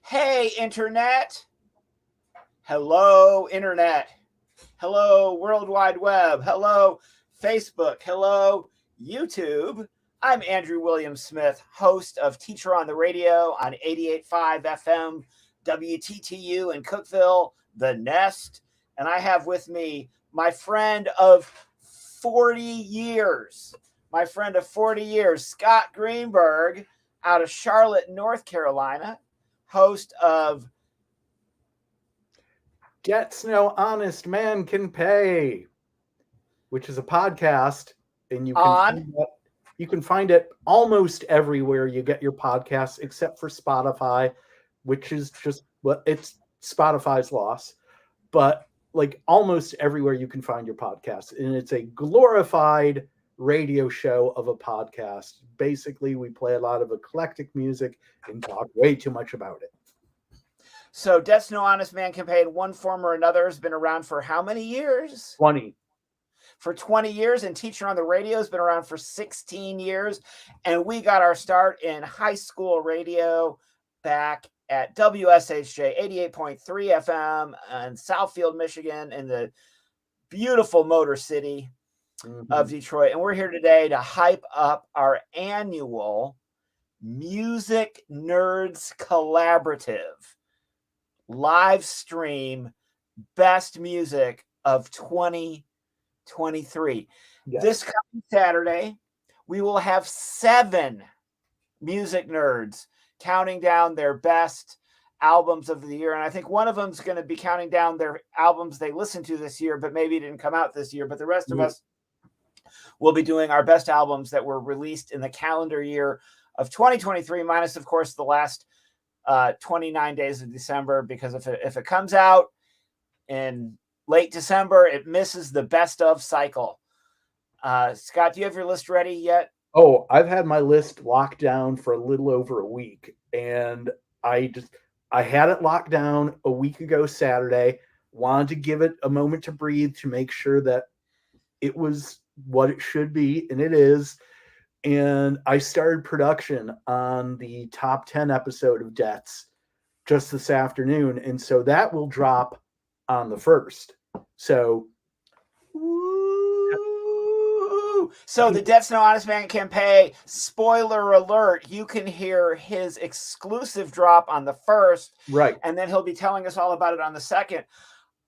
Hey, Internet. Hello, Internet. Hello, World Wide Web. Hello, Facebook. Hello, YouTube. I'm Andrew William Smith, host of Teacher on the Radio on 88.5 FM, WTTU in Cookeville, The Nest. And I have with me my friend of 40 years, Scott Greenberg out of Charlotte, North Carolina, host of Debts No Honest Man Can Pay, which is a podcast, and you can find it almost everywhere you get your podcasts, except for Spotify, which is just it's Spotify's loss. But like almost everywhere you can find your podcasts, and it's a glorified radio show of a podcast. Basically, we play a lot of eclectic music and talk way too much about it. So Debts No Honest Man Can Pay in one form or another has been around for how many years? 20. For 20 years, and Teacher on the Radio has been around for 16 years. And we got our start in high school radio back at WSHJ 88.3 FM in Southfield, Michigan, in the beautiful Motor City of Detroit. And we're here today to hype up our annual Music Nerds Collaborative live stream best music of 2023. Yes. This coming Saturday, we will have 7 music nerds counting down their best albums of the year. And I think one of them is going to be counting down their albums they listened to this year, but maybe didn't come out this year. But the rest of us will be doing our best albums that were released in the calendar year of 2023, minus, of course, the last 29 days of December, because if it comes out in late December, it misses the best of cycle. Scott, do you have your list ready yet? Oh, I've had my list locked down for a little over a week, and I had it locked down a week ago Saturday. Wanted to give it a moment to breathe to make sure that it was what it should be, and it is. And I started production on the top 10 episode of Debts just this afternoon. And so that will drop on the 1st. So the Debts No Honest Man Can Pay, spoiler alert, you can hear his exclusive drop on the 1st. Right. And then he'll be telling us all about it on the 2nd.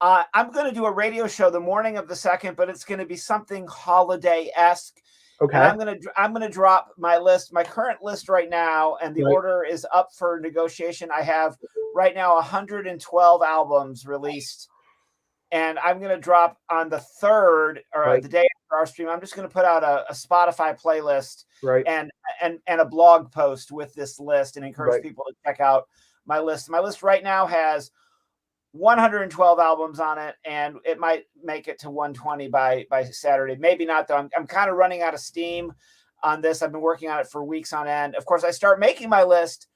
I'm going to do a radio show the morning of the 2nd, but it's going to be something holiday-esque. Okay. And I'm gonna drop my list, my current list right now, and the order is up for negotiation. I have right now 112 albums released, and I'm gonna drop on the 3rd or the day after our stream. I'm just gonna put out a Spotify playlist and a blog post with this list and encourage people to check out my list. My list right now has 112 albums on it, and it might make it to 120 by Saturday. Maybe not, though. I'm kind of running out of steam on this. I've been working on it for weeks on end. Of course, I start making my list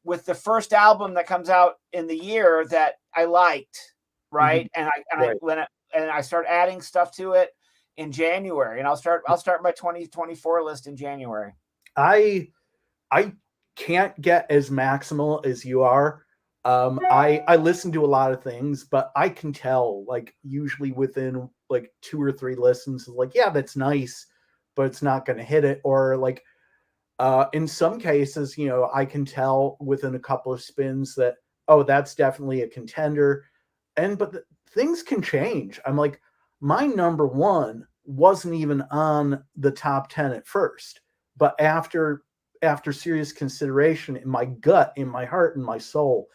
with the first album that comes out in the year that I liked, right? Mm-hmm. And I start adding stuff to it in January, and I'll start my 2024 list in January. I can't get as maximal as you are. I listen to a lot of things, but I can tell, like, usually within like 2 or 3 listens, like, yeah, that's nice, but it's not going to hit it. Or like, in some cases, I can tell within a couple of spins that, oh, that's definitely a contender. But things can change. I'm like, my number 1 wasn't even on the top 10 at first, but after serious consideration, in my gut, in my heart, in my soul,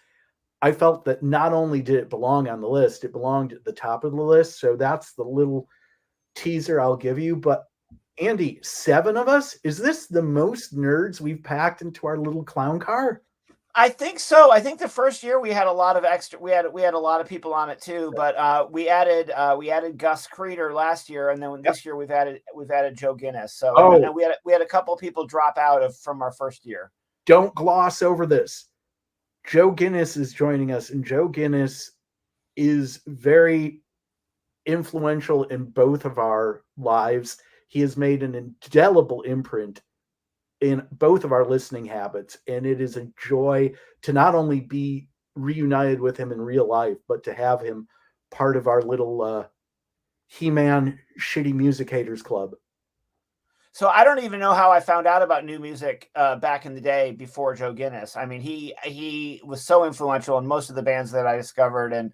I felt that not only did it belong on the list, it belonged at the top of the list. So that's the little teaser I'll give you. But Andy, 7 of us? Is this the most nerds we've packed into our little clown car? I think so. I think the first year we had a lot of extra. We had a lot of people on it too. But we added Gus Creeder last year, and then this year we've added Joe Guinness. So and we had a couple of people drop out from our first year. Don't gloss over this. Joe Guinness is joining us, and Joe Guinness is very influential in both of our lives. He has made an indelible imprint in both of our listening habits, and it is a joy to not only be reunited with him in real life, but to have him part of our little He-Man Shitty Music Haters Club. So I don't even know how I found out about new music back in the day before Joe Guinness. I mean, he was so influential in most of the bands that I discovered and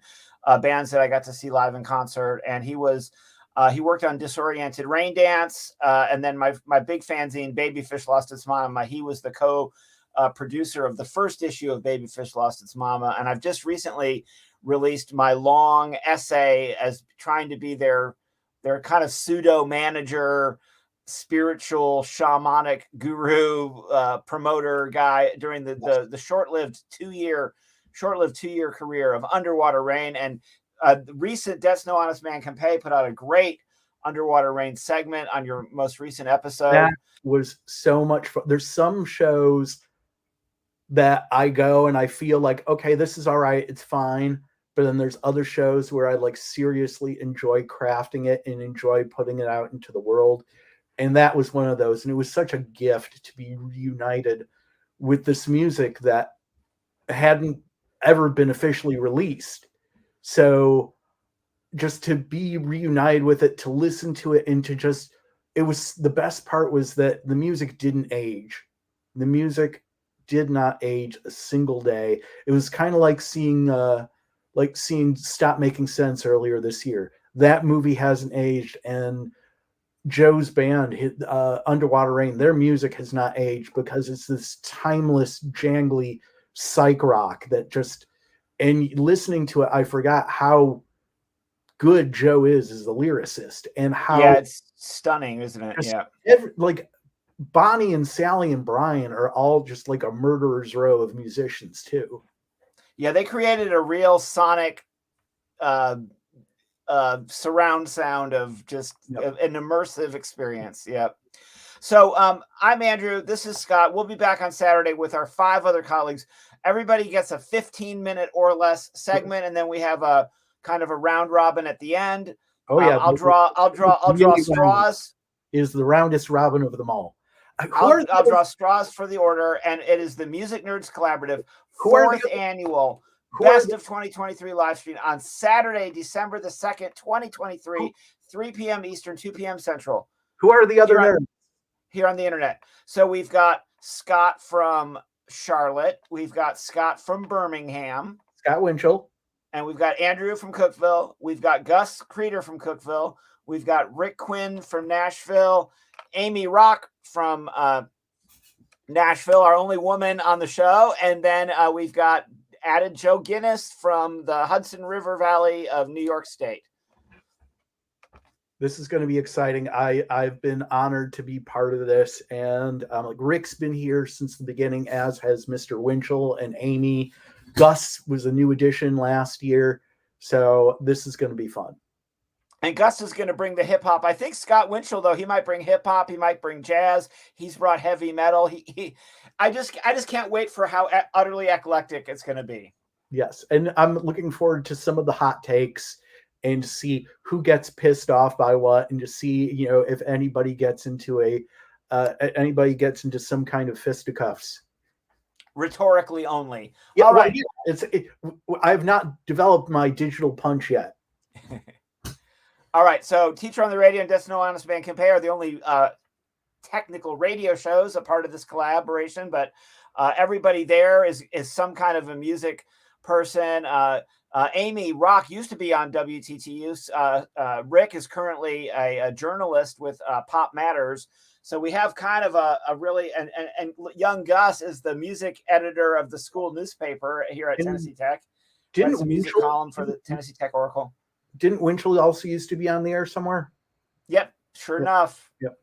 bands that I got to see live in concert. And he worked on Disoriented Rain Dance, and then my big fanzine, Babyfish Lost Its Mama. He was the co-producer of the first issue of Babyfish Lost Its Mama, and I've just recently released my long essay as trying to be their kind of pseudo manager, spiritual shamanic guru, promoter guy during the short-lived two-year career of Underwater Rain. And the recent That's No Honest Man Can Pay put out a great Underwater Rain segment on your most recent episode. That was so much fun. There's some shows that I go and I feel like, okay, this is all right, it's fine. But then there's other shows where I like seriously enjoy crafting it and enjoy putting it out into the world. And that was one of those. And it was such a gift to be reunited with this music that hadn't ever been officially released. So just to be reunited with it, to listen to it, and to just, it was, the best part was that the music didn't age. The music did not age a single day. It was kind of like seeing Stop Making Sense earlier this year. That movie hasn't aged, and Joe's band, Underwater Rain, their music has not aged because it's this timeless, jangly psych rock that just, and listening to it, I forgot how good Joe is as a lyricist, and how it's stunning, isn't it? Yeah. Like Bonnie and Sally and Brian are all just like a murderer's row of musicians too. Yeah, they created a real sonic surround sound of just an immersive experience. Yep. So I'm Andrew. This is Scott. We'll be back on Saturday with our 5 other colleagues. Everybody gets a 15-minute or less segment, and then we have a kind of a round robin at the end. Oh yeah, I'll draw straws. Is the roundest robin of them all. I'll draw straws for the order, and it is the Music Nerds Collaborative 4th annual Best of 2023 live stream on Saturday, December the 2nd, 2023, 3 p.m. Eastern, 2 p.m. Central. Who are the other nerds? Here on the internet. So we've got Scott from Charlotte. We've got Scott from Birmingham. Scott Winchell. And we've got Andrew from Cookeville. We've got Gus Creeder from Cookeville. We've got Rick Quinn from Nashville. Amy Rock from Nashville, our only woman on the show. And then we've got added Joe Guinness from the Hudson River Valley of New York State. This is going to be exciting. I've been honored to be part of this, and Rick's been here since the beginning, as has Mr. Winchell and Amy. Gus was a new addition last year, so this is going to be fun. And Gus is going to bring the hip hop. I think Scott Winchell, though, he might bring hip hop. He might bring jazz. He's brought heavy metal. I just can't wait for how utterly eclectic it's going to be. Yes, and I'm looking forward to some of the hot takes and to see who gets pissed off by what, and to see, you know, if anybody gets into some kind of fisticuffs. Rhetorically only. Yeah, all right. I've not developed my digital punch yet. All right, so Teacher on the Radio and That's No Honest Man Can Pay are the only technical radio shows a part of this collaboration, but everybody there is some kind of a music person. Amy Rock used to be on WTTU. Rick is currently a journalist with Pop Matters. So we have kind of a really, and young Gus is the music editor of the school newspaper here at Tennessee Tech. Didn't a music column for the Tennessee Tech Oracle. Didn't Winchell also used to be on the air somewhere? Yep, sure enough. Yep.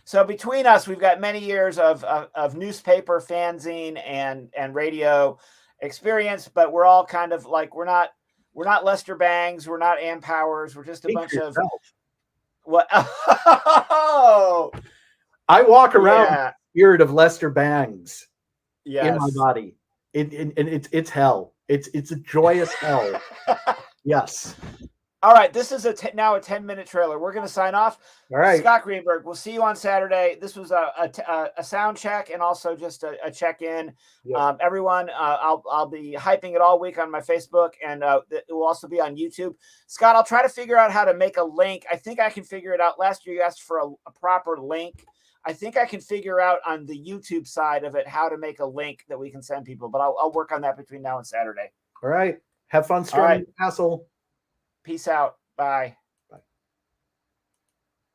So between us, we've got many years of newspaper, fanzine, and radio experience, but we're all kind of like, we're not Lester Bangs, we're not Ann Powers, we're just a bunch of what? Oh, I walk around with the spirit of Lester Bangs in my body. It's hell. It's a joyous hell. Yes. All right, this is now a 10-minute trailer. We're going to sign off. All right. Scott Greenberg, we'll see you on Saturday. This was a sound check and also just a check-in. Yep. Everyone, I'll be hyping it all week on my Facebook, and it will also be on YouTube. Scott, I'll try to figure out how to make a link. I think I can figure it out. Last year you asked for a proper link. I think I can figure out on the YouTube side of it how to make a link that we can send people, but I'll work on that between now and Saturday. All right. Have fun storming the castle. Peace out. Bye.